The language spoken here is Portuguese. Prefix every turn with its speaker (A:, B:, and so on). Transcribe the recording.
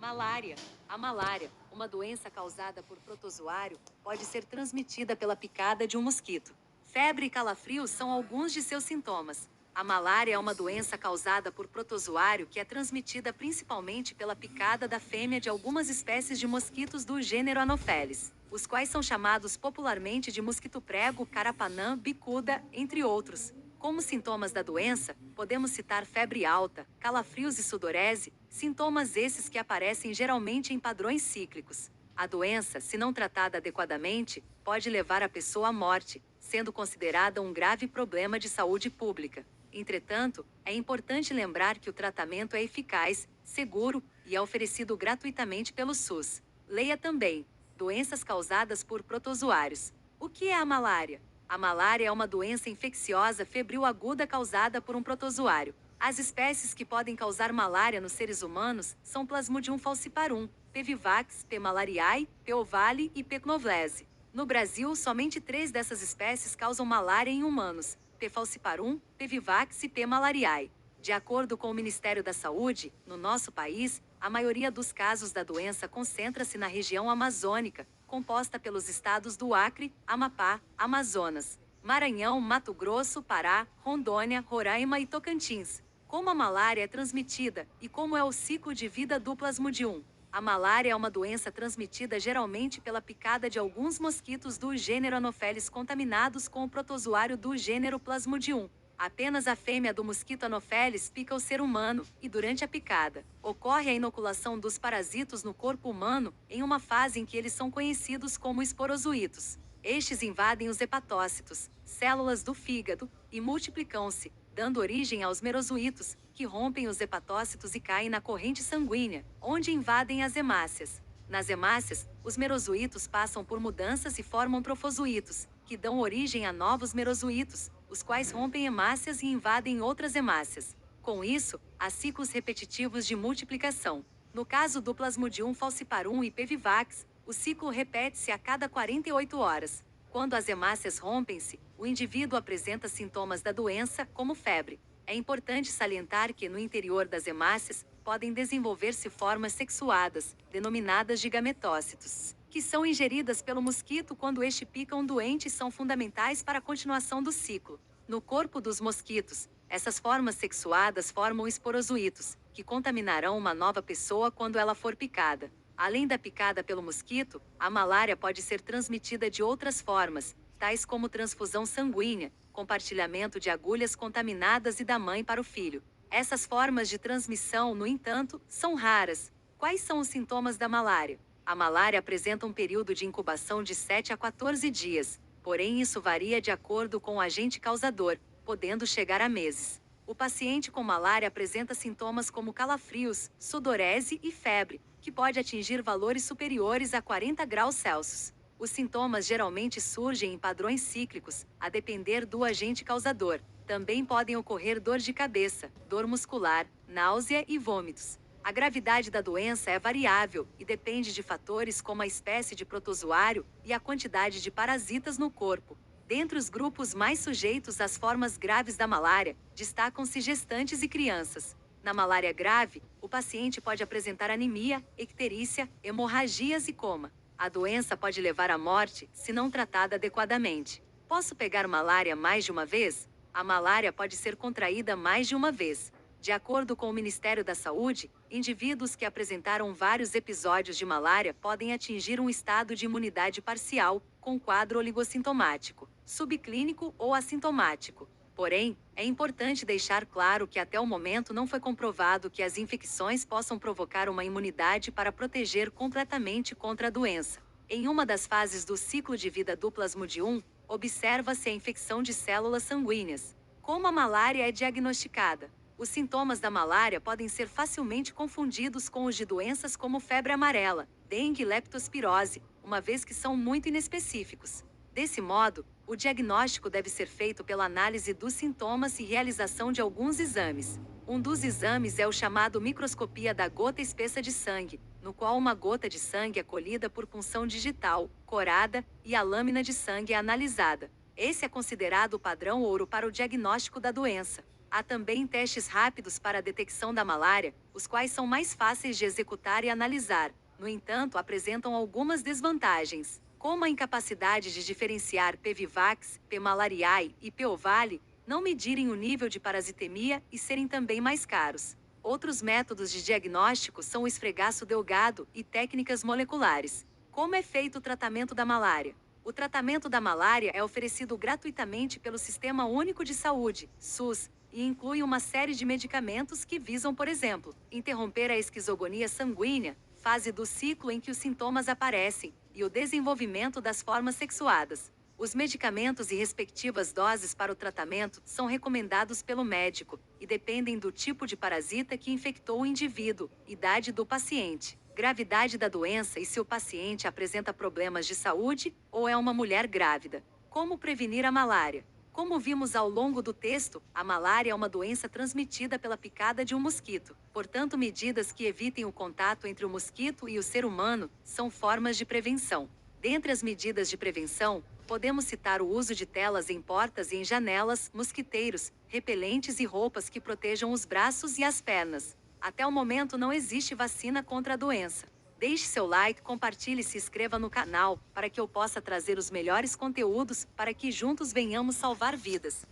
A: Malária. A malária, uma doença causada por protozoário, pode ser transmitida pela picada de um mosquito. Febre e calafrios são alguns de seus sintomas. A malária é uma doença causada por protozoário que é transmitida principalmente pela picada da fêmea de algumas espécies de mosquitos do gênero Anopheles, os quais são chamados popularmente de mosquito-prego, carapanã, bicuda, entre outros. Como sintomas da doença, podemos citar febre alta, calafrios e sudorese, sintomas esses que aparecem geralmente em padrões cíclicos. A doença, se não tratada adequadamente, pode levar a pessoa à morte, sendo considerada um grave problema de saúde pública. Entretanto, é importante lembrar que o tratamento é eficaz, seguro e é oferecido gratuitamente pelo SUS. Leia também: doenças causadas por protozoários. O que é a malária? A malária é uma doença infecciosa febril aguda causada por um protozoário. As espécies que podem causar malária nos seres humanos são Plasmodium falciparum, P. vivax, P. malariae, P. ovale e P. cnovlese. No Brasil, somente 3 dessas espécies causam malária em humanos: P. falciparum, P. vivax e P. malariae. De acordo com o Ministério da Saúde, no nosso país, a maioria dos casos da doença concentra-se na região amazônica, composta pelos estados do Acre, Amapá, Amazonas, Maranhão, Mato Grosso, Pará, Rondônia, Roraima e Tocantins. Como a malária é transmitida e como é o ciclo de vida do Plasmodium? A malária é uma doença transmitida geralmente pela picada de alguns mosquitos do gênero Anopheles contaminados com o protozoário do gênero Plasmodium. Apenas a fêmea do mosquito Anopheles pica o ser humano, e durante a picada, ocorre a inoculação dos parasitos no corpo humano, em uma fase em que eles são conhecidos como esporozoítos. Estes invadem os hepatócitos, células do fígado, e multiplicam-se, dando origem aos merozoítos, que rompem os hepatócitos e caem na corrente sanguínea, onde invadem as hemácias. Nas hemácias, os merozoítos passam por mudanças e formam trofozoítos, que dão origem a novos merozoítos, os quais rompem hemácias e invadem outras hemácias. Com isso, há ciclos repetitivos de multiplicação. No caso do Plasmodium falciparum e P. vivax, o ciclo repete-se a cada 48 horas. Quando as hemácias rompem-se, o indivíduo apresenta sintomas da doença, como febre. É importante salientar que no interior das hemácias podem desenvolver-se formas sexuadas, denominadas de gametócitos, que são ingeridas pelo mosquito quando este pica um doente e são fundamentais para a continuação do ciclo. No corpo dos mosquitos, essas formas sexuadas formam esporozoítos, que contaminarão uma nova pessoa quando ela for picada. Além da picada pelo mosquito, a malária pode ser transmitida de outras formas, tais como transfusão sanguínea, compartilhamento de agulhas contaminadas e da mãe para o filho. Essas formas de transmissão, no entanto, são raras. Quais são os sintomas da malária? A malária apresenta um período de incubação de 7 a 14 dias, porém isso varia de acordo com o agente causador, podendo chegar a meses. O paciente com malária apresenta sintomas como calafrios, sudorese e febre, que pode atingir valores superiores a 40 graus Celsius. Os sintomas geralmente surgem em padrões cíclicos, a depender do agente causador. Também podem ocorrer dor de cabeça, dor muscular, náusea e vômitos. A gravidade da doença é variável e depende de fatores como a espécie de protozoário e a quantidade de parasitas no corpo. Dentre os grupos mais sujeitos às formas graves da malária, destacam-se gestantes e crianças. Na malária grave, o paciente pode apresentar anemia, icterícia, hemorragias e coma. A doença pode levar à morte, se não tratada adequadamente. Posso pegar malária mais de uma vez? A malária pode ser contraída mais de uma vez. De acordo com o Ministério da Saúde, indivíduos que apresentaram vários episódios de malária podem atingir um estado de imunidade parcial, com quadro oligossintomático, subclínico ou assintomático. Porém, é importante deixar claro que até o momento não foi comprovado que as infecções possam provocar uma imunidade para proteger completamente contra a doença. Em uma das fases do ciclo de vida do Plasmodium, observa-se a infecção de células sanguíneas. Como a malária é diagnosticada? Os sintomas da malária podem ser facilmente confundidos com os de doenças como febre amarela, dengue e leptospirose, uma vez que são muito inespecíficos. Desse modo, o diagnóstico deve ser feito pela análise dos sintomas e realização de alguns exames. Um dos exames é o chamado microscopia da gota espessa de sangue, no qual uma gota de sangue é colhida por punção digital, corada, e a lâmina de sangue é analisada. Esse é considerado o padrão ouro para o diagnóstico da doença. Há também testes rápidos para a detecção da malária, os quais são mais fáceis de executar e analisar. No entanto, apresentam algumas desvantagens, como a incapacidade de diferenciar P. vivax, P. malariae e P. ovale, não medirem o nível de parasitemia e serem também mais caros. Outros métodos de diagnóstico são o esfregaço delgado e técnicas moleculares. Como é feito o tratamento da malária? O tratamento da malária é oferecido gratuitamente pelo Sistema Único de Saúde, SUS, e inclui uma série de medicamentos que visam, por exemplo, interromper a esquizogonia sanguínea, fase do ciclo em que os sintomas aparecem, e o desenvolvimento das formas sexuadas. Os medicamentos e respectivas doses para o tratamento são recomendados pelo médico e dependem do tipo de parasita que infectou o indivíduo, idade do paciente, gravidade da doença e se o paciente apresenta problemas de saúde ou é uma mulher grávida. Como prevenir a malária? Como vimos ao longo do texto, a malária é uma doença transmitida pela picada de um mosquito. Portanto, medidas que evitem o contato entre o mosquito e o ser humano são formas de prevenção. Dentre as medidas de prevenção, podemos citar o uso de telas em portas e em janelas, mosquiteiros, repelentes e roupas que protejam os braços e as pernas. Até o momento não existe vacina contra a doença. Deixe seu like, compartilhe e se inscreva no canal, para que eu possa trazer os melhores conteúdos, para que juntos venhamos salvar vidas.